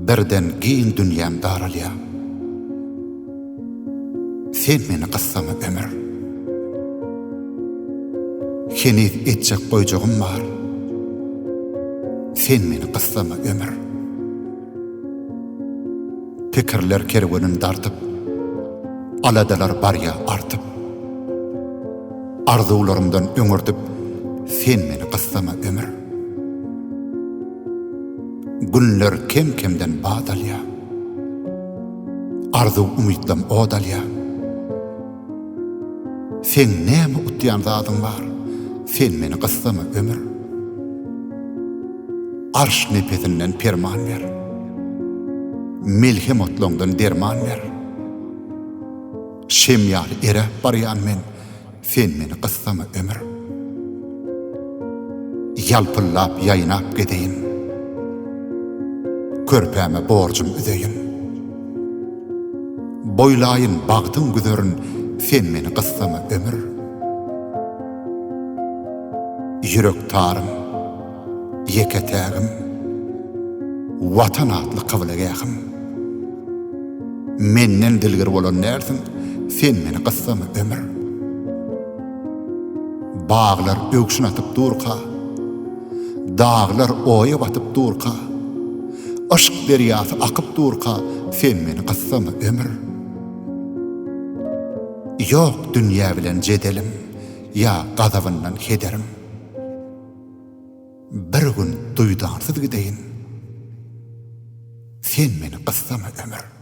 Birden giyin dünyam daralya. Sen meni kıssama ömür. Heniz etjek boýjagym bar. Sen meni kıssama ömür. Pikirler kerwenin dartyp, aladalar barya artyp. Arzularymdan öňürdip, sen meni kıssama ömür. Günler kem-kemden badalya. Arzu umytlam odalya. Sen näme utýan zadyň bar? Sen meni kıssama ömür. Arş nepetinden perman ver. Melhem otlaňdan derman ver. Şemýar ere barýan men, sen meni kıssama ömür. Yalpyllap ýaýnap gedeýin. Körpäme borjum üdeýin. Boýlaýyn bagdyň güzerin, sen meni kıssama ömür. Yürek tarym, yeketägim, watan atly kybylagägim. Menden dilgir bolan nersin, sen meni kıssama ömür. Bağlar öksün atyp durka, dağlar oýa batyp durka, aşk derýasy akyp durka, sen meni kıssama ömür. Yok dünýä bilen jedelim, ya gadabyndan kederim. Bir gün duýdansyz gideýin, sen meni kıssama ömür.